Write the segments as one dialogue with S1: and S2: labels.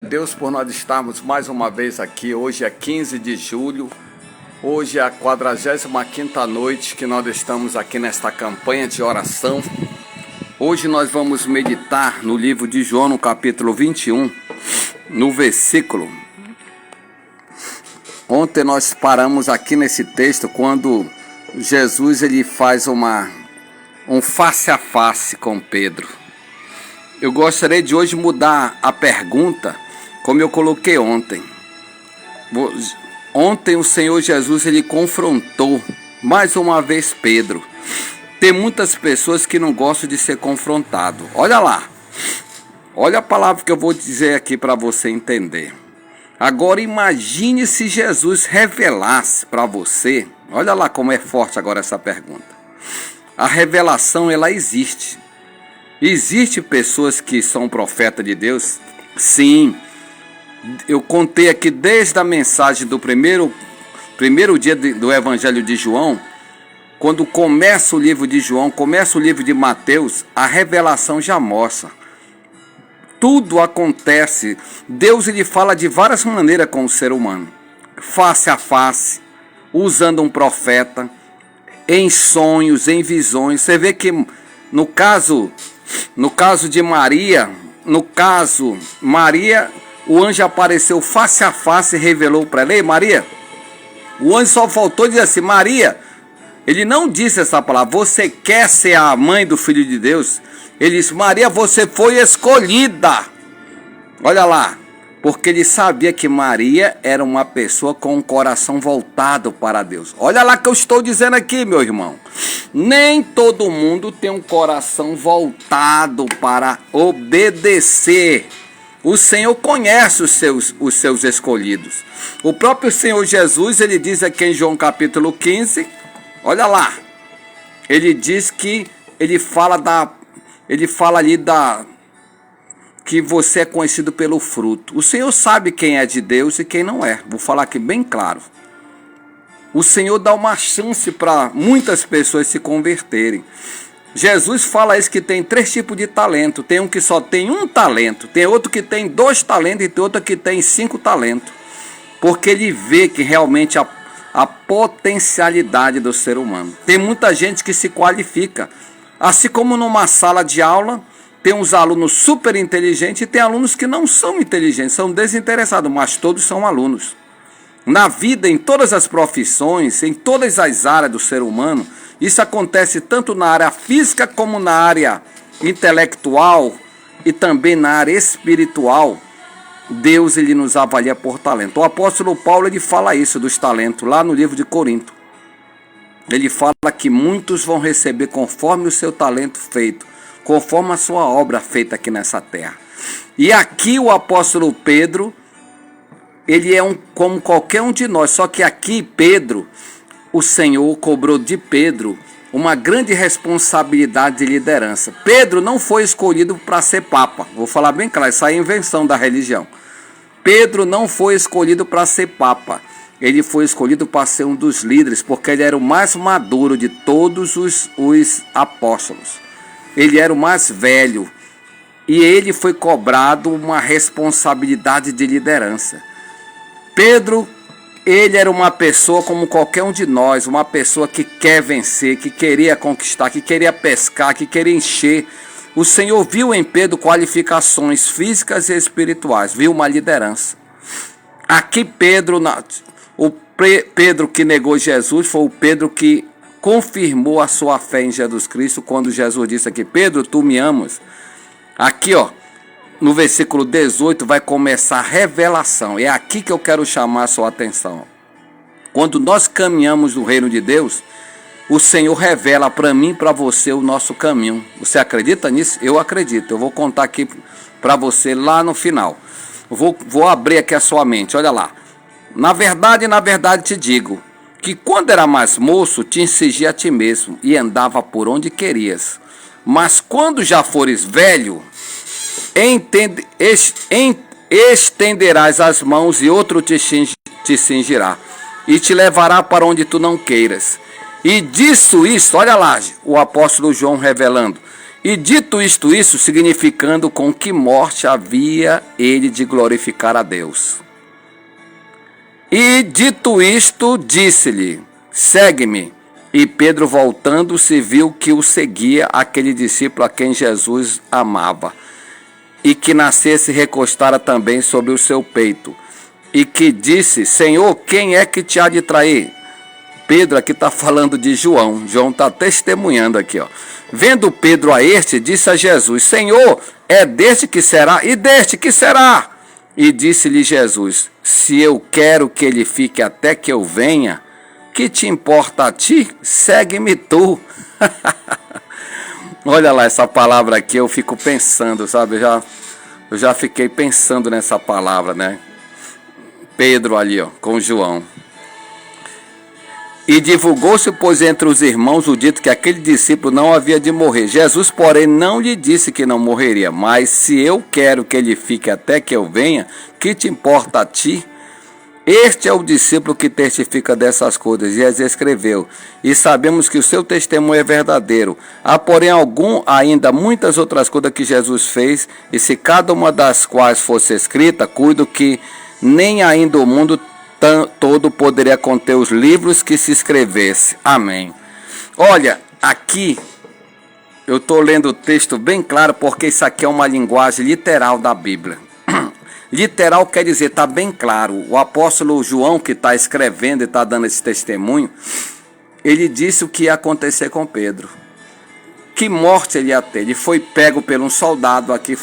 S1: Deus por nós estarmos mais uma vez aqui. Hoje é 15 de julho, hoje é a 45ª noite que nós estamos aqui nesta campanha de oração. Hoje nós vamos meditar no livro de João, no capítulo 21, no versículo. Ontem nós paramos aqui nesse texto quando Jesus ele faz um face a face com Pedro. Eu gostaria de hoje mudar a pergunta, como eu coloquei ontem. Ontem o Senhor Jesus ele confrontou mais uma vez Pedro. Tem muitas pessoas que não gostam de ser confrontado. Olha lá. Olha a palavra que eu vou dizer aqui para você entender. Agora imagine se Jesus revelasse para você. Olha lá como é forte agora essa pergunta. A revelação ela existe. Existem pessoas que são profetas de Deus? Sim. Eu contei aqui desde a mensagem do primeiro dia do Evangelho de João, quando começa o livro de João, começa o livro de Mateus, a revelação já mostra. Tudo acontece. Deus ele fala de várias maneiras com o ser humano. Face a face, usando um profeta, em sonhos, em visões. Você vê que no caso de Maria, o anjo apareceu face a face e revelou para ela: ei, Maria, o anjo só faltou dizer assim: Maria, ele não disse essa palavra, você quer ser a mãe do Filho de Deus? Ele disse: Maria, você foi escolhida. Olha lá, porque ele sabia que Maria era uma pessoa com um coração voltado para Deus. Olha lá que eu estou dizendo aqui, meu irmão. Nem todo mundo tem um coração voltado para obedecer. O Senhor conhece os seus escolhidos. O próprio Senhor Jesus, ele diz aqui em João capítulo 15, olha lá. Ele diz que, ele fala ali que você é conhecido pelo fruto. O Senhor sabe quem é de Deus e quem não é. Vou falar aqui bem claro. O Senhor dá uma chance para muitas pessoas se converterem. Jesus fala isso, que tem 3 tipos de talento. Tem um que só tem 1 talento, tem outro que tem 2 talentos e tem outro que tem 5 talentos. Porque ele vê que realmente a potencialidade do ser humano. Tem muita gente que se qualifica. Assim como numa sala de aula, tem uns alunos super inteligentes e tem alunos que não são inteligentes, são desinteressados, mas todos são alunos. Na vida, em todas as profissões, em todas as áreas do ser humano, isso acontece tanto na área física como na área intelectual e também na área espiritual. Deus ele nos avalia por talento. O apóstolo Paulo ele fala isso dos talentos lá no livro de Corinto. Ele fala que muitos vão receber conforme o seu talento feito, conforme a sua obra feita aqui nessa terra. E aqui o apóstolo Pedro, ele é como qualquer um de nós, só que aqui Pedro, o Senhor cobrou de Pedro uma grande responsabilidade de liderança. Pedro não foi escolhido para ser papa. Vou falar bem claro, isso aí é invenção da religião. Pedro não foi escolhido para ser papa. Ele foi escolhido para ser um dos líderes, porque ele era o mais maduro de todos os apóstolos. Ele era o mais velho. E ele foi cobrado uma responsabilidade de liderança. Pedro, ele era uma pessoa como qualquer um de nós, uma pessoa que quer vencer, que queria conquistar, que queria pescar, que queria encher. O Senhor viu em Pedro qualificações físicas e espirituais, viu uma liderança. Aqui Pedro que negou Jesus foi o Pedro que confirmou a sua fé em Jesus Cristo, quando Jesus disse aqui: Pedro, tu me amas? Aqui, ó, no versículo 18 vai começar a revelação. É aqui que eu quero chamar a sua atenção. Quando nós caminhamos no reino de Deus, o Senhor revela para mim e para você o nosso caminho. Você acredita nisso? Eu acredito. Eu vou contar aqui para você lá no final. Vou abrir aqui a sua mente, olha lá. Na verdade te digo, que quando era mais moço, te incigia a ti mesmo e andava por onde querias. Mas quando já fores velho, estenderás as mãos e outro te cingirá e te levará para onde tu não queiras. E isso, olha lá, o apóstolo João revelando. E dito isso, significando com que morte havia ele de glorificar a Deus. E dito isto, disse-lhe, segue-me. E Pedro, voltando-se, viu que o seguia aquele discípulo a quem Jesus amava, e que nascesse recostara também sobre o seu peito, e que disse, Senhor, quem é que te há de trair? Pedro aqui está falando de João. João está testemunhando aqui, ó. Vendo Pedro a este, disse a Jesus, Senhor, é deste que será? E deste que será? E disse-lhe Jesus, se eu quero que ele fique até que eu venha, que te importa a ti? Segue-me tu. Olha lá essa palavra aqui, eu fico pensando, sabe? Eu já fiquei pensando nessa palavra, né? Pedro ali, ó, com João. E divulgou-se, pois, entre os irmãos o dito que aquele discípulo não havia de morrer. Jesus, porém, não lhe disse que não morreria, mas se eu quero que ele fique até que eu venha, que te importa a ti? Este é o discípulo que testifica dessas coisas, e as escreveu, e sabemos que o seu testemunho é verdadeiro. Há, porém, ainda muitas outras coisas que Jesus fez, e se cada uma das quais fosse escrita, cuido que nem ainda o mundo todo poderia conter os livros que se escrevesse. Amém. Olha, aqui eu estou lendo o texto bem claro, porque isso aqui é uma linguagem literal da Bíblia. Literal quer dizer, está bem claro. O apóstolo João, que está escrevendo e está dando esse testemunho, ele disse o que ia acontecer com Pedro. Que morte ele ia ter. Ele foi pego por um soldado aqui,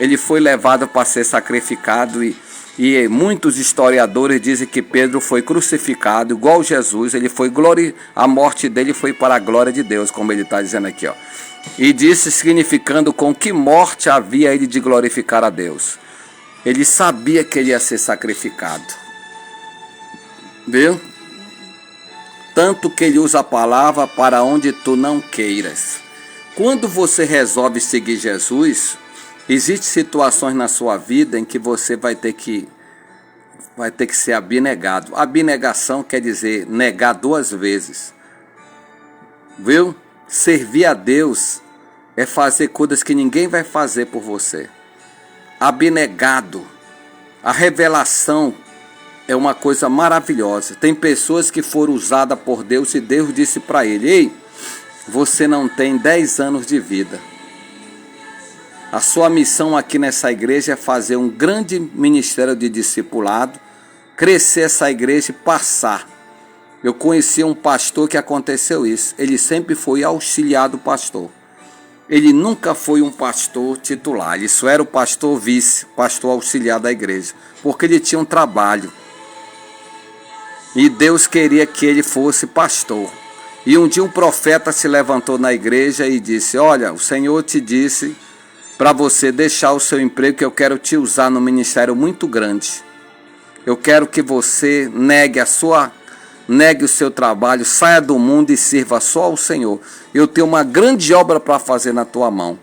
S1: ele foi levado para ser sacrificado e muitos historiadores dizem que Pedro foi crucificado igual Jesus. A morte dele foi para a glória de Deus, como ele está dizendo aqui, ó. E disse, significando com que morte havia ele de glorificar a Deus. Ele sabia que ele ia ser sacrificado. Viu? Tanto que ele usa a palavra para onde tu não queiras. Quando você resolve seguir Jesus, existem situações na sua vida em que você vai ter que ser abnegado. Abnegação quer dizer negar 2 vezes. Viu? Servir a Deus é fazer coisas que ninguém vai fazer por você. Abnegado. A revelação é uma coisa maravilhosa. Tem pessoas que foram usadas por Deus e Deus disse para ele, ei, você não tem 10 anos de vida. A sua missão aqui nessa igreja é fazer um grande ministério de discipulado, crescer essa igreja e passar. Eu conheci um pastor que aconteceu isso. Ele sempre foi auxiliar do pastor. Ele nunca foi um pastor titular. Ele só era o pastor vice, pastor auxiliar da igreja. Porque ele tinha um trabalho. E Deus queria que ele fosse pastor. E um dia um profeta se levantou na igreja e disse, olha, o Senhor te disse para você deixar o seu emprego, que eu quero te usar no ministério muito grande. Eu quero que você negue o seu trabalho, saia do mundo e sirva só ao Senhor. Eu tenho uma grande obra para fazer na tua mão.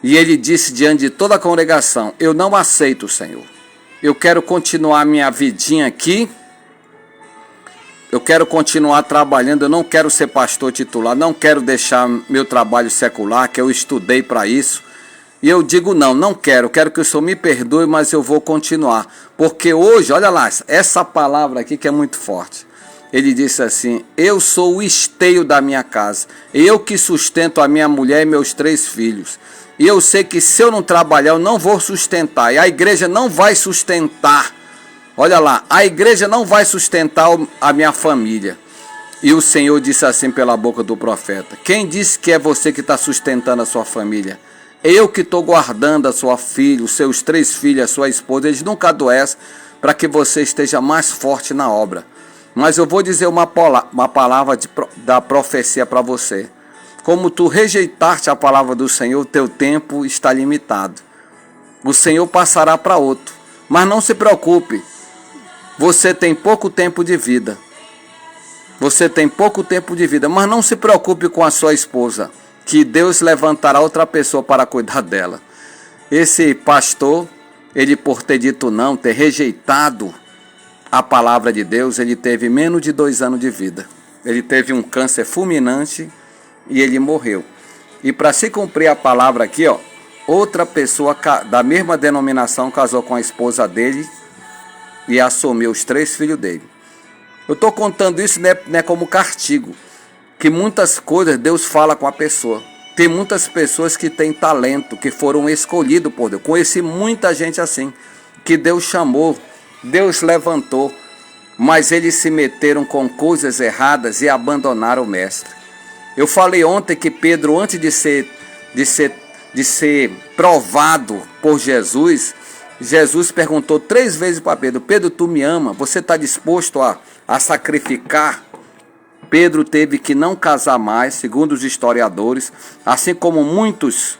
S1: E ele disse diante de toda a congregação, eu não aceito, Senhor. Eu quero continuar minha vidinha aqui. Eu quero continuar trabalhando, eu não quero ser pastor titular, não quero deixar meu trabalho secular, que eu estudei para isso. E eu digo não quero que o Senhor me perdoe, mas eu vou continuar. Porque hoje, olha lá, essa palavra aqui que é muito forte. Ele disse assim, eu sou o esteio da minha casa, eu que sustento a minha mulher e meus 3 filhos. E eu sei que se eu não trabalhar, eu não vou sustentar, e a igreja não vai sustentar. Olha lá, a igreja não vai sustentar a minha família. E o Senhor disse assim pela boca do profeta, quem disse que é você que está sustentando a sua família? Eu que estou guardando a sua filha, os seus 3 filhos, a sua esposa, eles nunca adoecem, para que você esteja mais forte na obra. Mas eu vou dizer uma palavra da profecia para você. Como tu rejeitaste a palavra do Senhor, teu tempo está limitado. O Senhor passará para outro. Mas não se preocupe, você tem pouco tempo de vida. Você tem pouco tempo de vida, mas não se preocupe com a sua esposa, que Deus levantará outra pessoa para cuidar dela. Esse pastor, ele por ter dito não, ter rejeitado a palavra de Deus, ele teve menos de 2 anos de vida. Ele teve um câncer fulminante e ele morreu. E para se cumprir a palavra aqui, ó, outra pessoa da mesma denominação casou com a esposa dele e assumiu os 3 filhos dele. Eu estou contando isso não é como castigo, que muitas coisas Deus fala com a pessoa. Tem muitas pessoas que têm talento, que foram escolhidos por Deus. Conheci muita gente assim, que Deus chamou, Deus levantou, mas eles se meteram com coisas erradas e abandonaram o mestre. Eu falei ontem que Pedro, antes de ser provado por Jesus, Jesus perguntou 3 vezes para Pedro: Pedro, tu me ama? Você está disposto a sacrificar? Pedro teve que não casar mais, segundo os historiadores, assim como muitos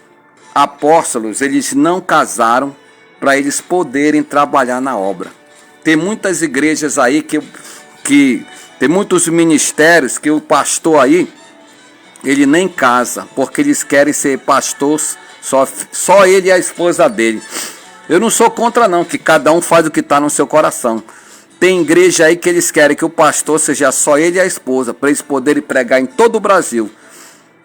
S1: apóstolos, eles não casaram para eles poderem trabalhar na obra. Tem muitas igrejas aí que tem muitos ministérios que o pastor aí, ele nem casa, porque eles querem ser pastores, só ele e a esposa dele. Eu não sou contra não, que cada um faz o que está no seu coração. Tem igreja aí que eles querem que o pastor seja só ele e a esposa, para eles poderem pregar em todo o Brasil.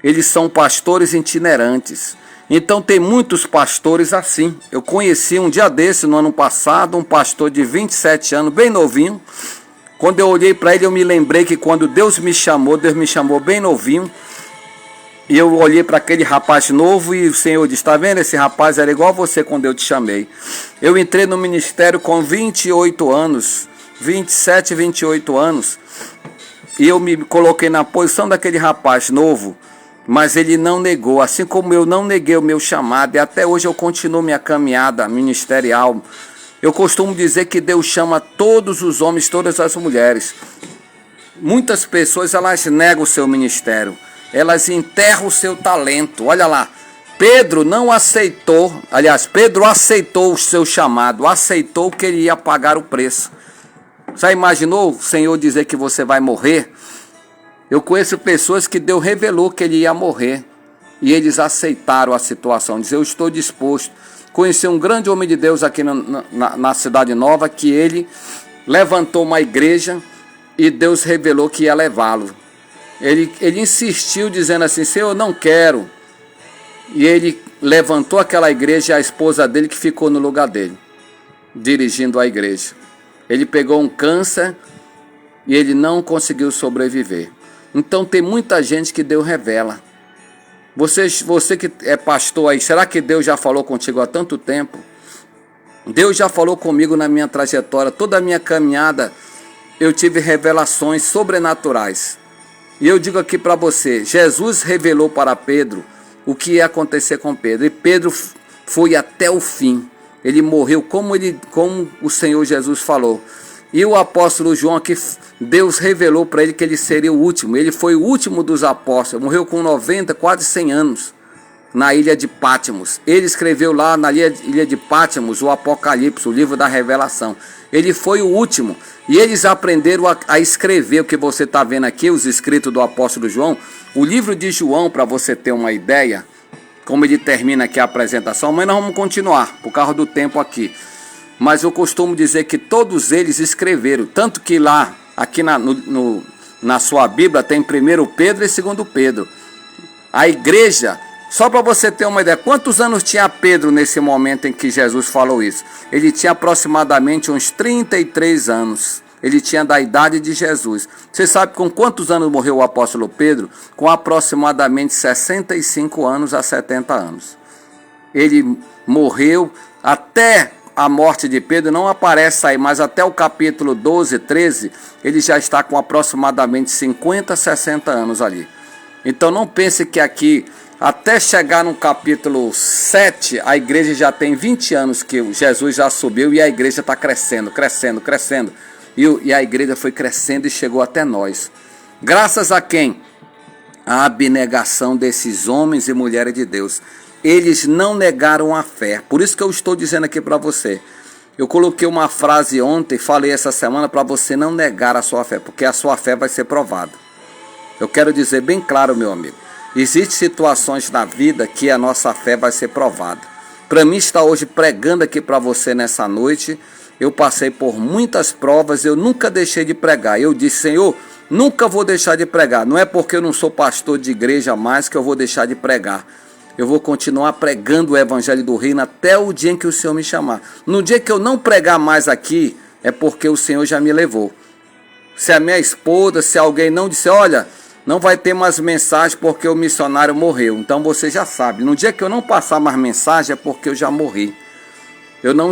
S1: Eles são pastores itinerantes. Então tem muitos pastores assim. Eu conheci um dia desse, no ano passado, um pastor de 27 anos, bem novinho. Quando eu olhei para ele, eu me lembrei que quando Deus me chamou bem novinho. E eu olhei para aquele rapaz novo e o Senhor disse: está vendo, esse rapaz era igual a você quando eu te chamei. Eu entrei no ministério com 28 anos, 27, 28 anos, e eu me coloquei na posição daquele rapaz novo, mas ele não negou, assim como eu não neguei o meu chamado, e até hoje eu continuo minha caminhada ministerial. Eu costumo dizer que Deus chama todos os homens, todas as mulheres. Muitas pessoas, elas negam o seu ministério, elas enterram o seu talento. Olha lá, Pedro não aceitou, aliás, Pedro aceitou o seu chamado, aceitou que ele ia pagar o preço. Já imaginou o Senhor dizer que você vai morrer? Eu conheço pessoas que Deus revelou que ele ia morrer e eles aceitaram a situação, dizer: eu estou disposto. Conheci um grande homem de Deus aqui na Cidade Nova, que ele levantou uma igreja e Deus revelou que ia levá-lo. Ele insistiu dizendo assim: Senhor, eu não quero. E ele levantou aquela igreja e a esposa dele que ficou no lugar dele, dirigindo a igreja. Ele pegou um câncer e ele não conseguiu sobreviver. Então tem muita gente que Deus revela. Você que é pastor aí, será que Deus já falou contigo há tanto tempo? Deus já falou comigo na minha trajetória, toda a minha caminhada, eu tive revelações sobrenaturais. E eu digo aqui para você, Jesus revelou para Pedro o que ia acontecer com Pedro. E Pedro foi até o fim. Ele morreu como o Senhor Jesus falou. E o apóstolo João aqui, Deus revelou para ele que ele seria o último. Ele foi o último dos apóstolos. Morreu com 90, quase 100 anos, na ilha de Patmos. Ele escreveu lá na ilha de Patmos o Apocalipse, o livro da revelação. Ele foi o último. E eles aprenderam a escrever o que você está vendo aqui, os escritos do apóstolo João. O livro de João, para você ter uma ideia, como ele termina aqui a apresentação, mas nós vamos continuar, por causa do tempo aqui. Mas eu costumo dizer que todos eles escreveram, tanto que lá, aqui na sua Bíblia, tem 1 Pedro e 2 Pedro. A igreja, só para você ter uma ideia, quantos anos tinha Pedro nesse momento em que Jesus falou isso? Ele tinha aproximadamente uns 33 anos. Ele tinha da idade de Jesus. Você sabe com quantos anos morreu o apóstolo Pedro? Com aproximadamente 65 anos a 70 anos. Ele morreu até a morte de Pedro, não aparece aí, mas até o capítulo 12, 13, ele já está com aproximadamente 50, 60 anos ali. Então não pense que aqui, até chegar no capítulo 7, a igreja já tem 20 anos que Jesus já subiu e a igreja está crescendo, crescendo, crescendo. E a igreja foi crescendo e chegou até nós. Graças a quem? A abnegação desses homens e mulheres de Deus. Eles não negaram a fé. Por isso que eu estou dizendo aqui para você. Eu coloquei uma frase ontem, falei essa semana, para você não negar a sua fé, porque a sua fé vai ser provada. Eu quero dizer bem claro, meu amigo. Existem situações na vida que a nossa fé vai ser provada. Para mim estar hoje pregando aqui para você nessa noite, eu passei por muitas provas, eu nunca deixei de pregar. Eu disse: Senhor, Nunca vou deixar de pregar. Não é porque eu não sou pastor de igreja mais que eu vou deixar de pregar. Eu vou continuar pregando o evangelho do reino até o dia em que o Senhor me chamar. No dia que eu não pregar mais aqui, é porque o Senhor já me levou. Se a minha esposa, se alguém não disser, olha, não vai ter mais mensagem porque o missionário morreu. Então você já sabe. No dia que eu não passar mais mensagem é porque eu já morri. Eu não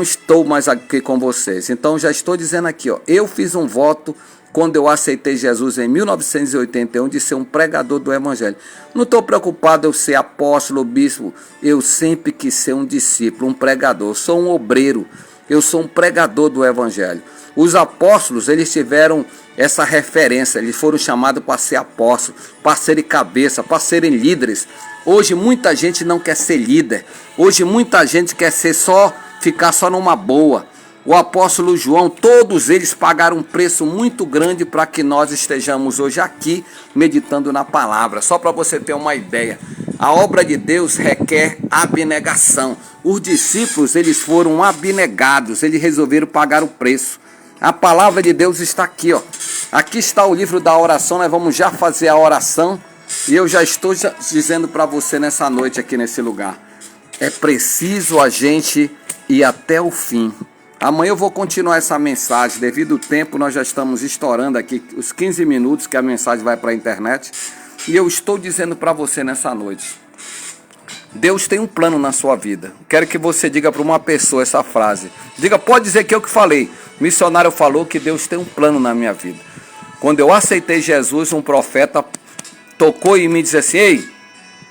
S1: estou mais aqui com vocês. Então já estou dizendo aqui, ó, eu fiz um voto quando eu aceitei Jesus em 1981 de ser um pregador do evangelho. Não estou preocupado eu ser apóstolo, bispo. Eu sempre quis ser um discípulo, um pregador. Eu sou um obreiro. Eu sou um pregador do evangelho. Os apóstolos, eles tiveram essa referência. Eles foram chamados para ser apóstolos, para serem cabeça, para serem líderes. Hoje muita gente não quer ser líder. Hoje muita gente quer ser ficar só numa boa. O apóstolo João, todos eles pagaram um preço muito grande para que nós estejamos hoje aqui meditando na palavra. Só para você ter uma ideia, a obra de Deus requer abnegação. Os discípulos, eles foram abnegados, eles resolveram pagar o preço. A palavra de Deus está aqui, ó. Aqui está o livro da oração, nós vamos já fazer a oração. E eu já estou dizendo para você nessa noite aqui nesse lugar. É preciso a gente ir até o fim. Amanhã eu vou continuar essa mensagem. Devido ao tempo, nós já estamos estourando aqui os 15 minutos que a mensagem vai para a internet. E eu estou dizendo para você nessa noite. Deus tem um plano na sua vida. Quero que você diga para uma pessoa essa frase. Diga, pode dizer que eu que falei. O missionário falou que Deus tem um plano na minha vida. Quando eu aceitei Jesus, um profeta tocou em mim e disse assim, ei,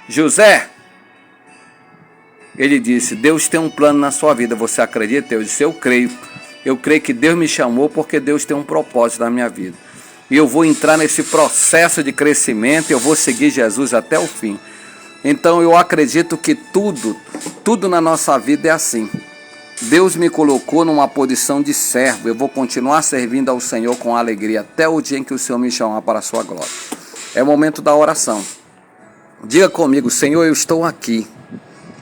S1: José, ele disse, Deus tem um plano na sua vida, você acredita? Eu disse, eu creio que Deus me chamou porque Deus tem um propósito na minha vida. E eu vou entrar nesse processo de crescimento, eu vou seguir Jesus até o fim. Então eu acredito que tudo na nossa vida é assim. Deus me colocou numa posição de servo, eu vou continuar servindo ao Senhor com alegria até o dia em que o Senhor me chamar para a sua glória. É o momento da oração. Diga comigo, Senhor, eu estou aqui.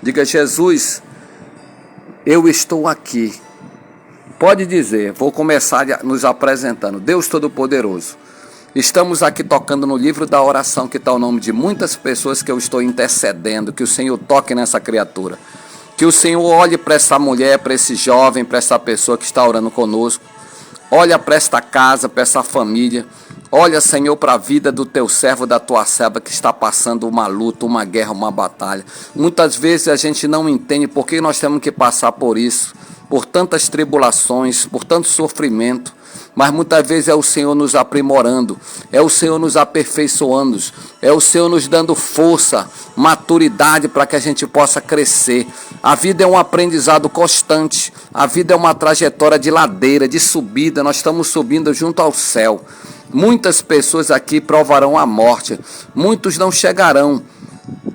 S1: Diga, Jesus, eu estou aqui. Pode dizer, vou começar nos apresentando. Deus Todo-Poderoso, estamos aqui tocando no livro da oração, que está o nome de muitas pessoas que eu estou intercedendo, que o Senhor toque nessa criatura. Que o Senhor olhe para essa mulher, para esse jovem, para essa pessoa que está orando conosco. Olha para esta casa, para essa família. Olha, Senhor, para a vida do teu servo, da tua serva que está passando uma luta, uma guerra, uma batalha. Muitas vezes a gente não entende por que nós temos que passar por isso, por tantas tribulações, por tanto sofrimento. Mas muitas vezes é o Senhor nos aprimorando, é o Senhor nos aperfeiçoando, é o Senhor nos dando força, maturidade para que a gente possa crescer. A vida é um aprendizado constante, a vida é uma trajetória de ladeira, de subida, nós estamos subindo junto ao céu. Muitas pessoas aqui provarão a morte, muitos não chegarão.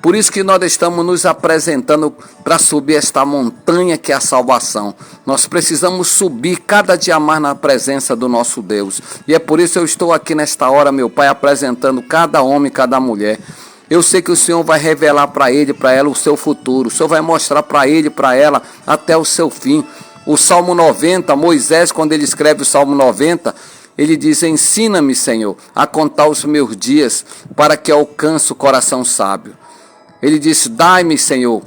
S1: Por isso que nós estamos nos apresentando para subir esta montanha que é a salvação. Nós precisamos subir cada dia mais na presença do nosso Deus. E é por isso que eu estou aqui nesta hora, meu Pai, apresentando cada homem, cada mulher. Eu sei que o Senhor vai revelar para ele, para ela o seu futuro. O Senhor vai mostrar para ele, para ela, até o seu fim. O Salmo 90, Moisés, quando ele escreve o Salmo 90, ele diz, ensina-me, Senhor, a contar os meus dias, para que alcance o coração sábio. Ele disse, dai-me, Senhor,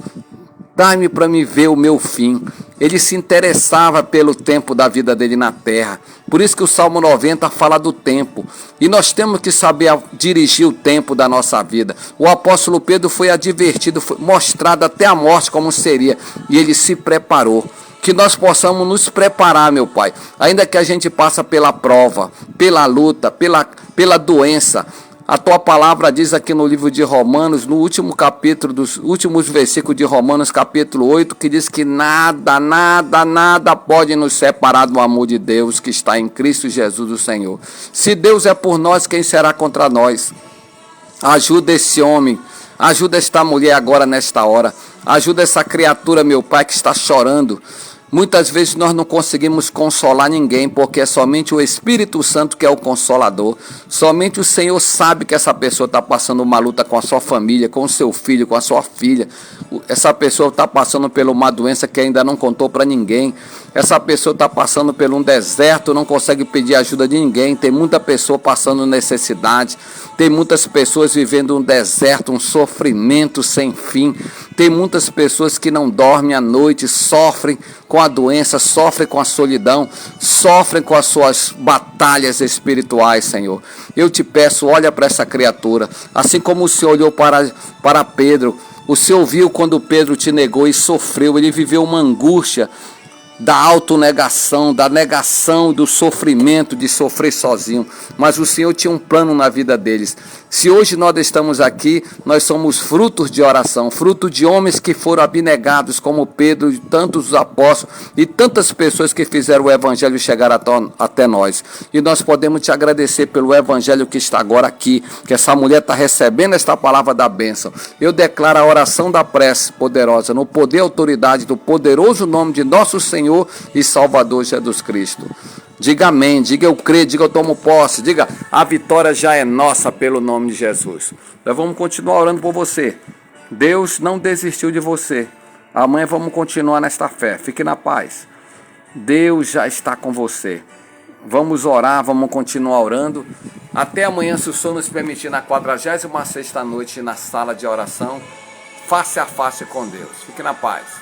S1: dai-me para me ver o meu fim. Ele se interessava pelo tempo da vida dele na terra. Por isso que o Salmo 90 fala do tempo. E nós temos que saber dirigir o tempo da nossa vida. O apóstolo Pedro foi advertido, foi mostrado até a morte como seria. E ele se preparou. Que nós possamos nos preparar, meu Pai. Ainda que a gente passe pela prova, pela luta, pela doença. A tua palavra diz aqui no livro de Romanos, no último capítulo, dos últimos versículos de Romanos, capítulo 8, que diz que nada pode nos separar do amor de Deus que está em Cristo Jesus, o Senhor. Se Deus é por nós, quem será contra nós? Ajuda esse homem, ajuda esta mulher agora nesta hora, ajuda essa criatura, meu Pai, que está chorando. Muitas vezes nós não conseguimos consolar ninguém, porque é somente o Espírito Santo que é o consolador. Somente o Senhor sabe que essa pessoa está passando uma luta com a sua família, com o seu filho, com a sua filha. Essa pessoa está passando por uma doença que ainda não contou para ninguém. Essa pessoa está passando por um deserto, não consegue pedir ajuda de ninguém. Tem muita pessoa passando necessidade. Tem muitas pessoas vivendo um deserto, um sofrimento sem fim. Tem muitas pessoas que não dormem à noite, sofrem com a doença, sofrem com a solidão, sofrem com as suas batalhas espirituais, Senhor. Eu te peço, olha para essa criatura, assim como o Senhor olhou para Pedro. O Senhor viu quando Pedro te negou e sofreu, ele viveu uma angústia da autonegação, da negação, do sofrimento, de sofrer sozinho. Mas o Senhor tinha um plano na vida deles. Se hoje nós estamos aqui, nós somos frutos de oração, fruto de homens que foram abnegados, como Pedro e tantos apóstolos, e tantas pessoas que fizeram o Evangelho chegar até nós. E nós podemos te agradecer pelo Evangelho que está agora aqui, que essa mulher está recebendo esta palavra da bênção. Eu declaro a oração da prece poderosa, no poder e autoridade do poderoso nome de nosso Senhor e Salvador Jesus Cristo. Diga amém, diga eu creio, diga eu tomo posse, diga a vitória já é nossa pelo nome de Jesus. Nós vamos continuar orando por você. Deus não desistiu de você. Amanhã vamos continuar nesta fé. Fique na paz. Deus já está com você. Vamos orar, vamos continuar orando. Até amanhã, se o Senhor nos permitir, na 46ª noite na sala de oração, face a face com Deus. Fique na paz.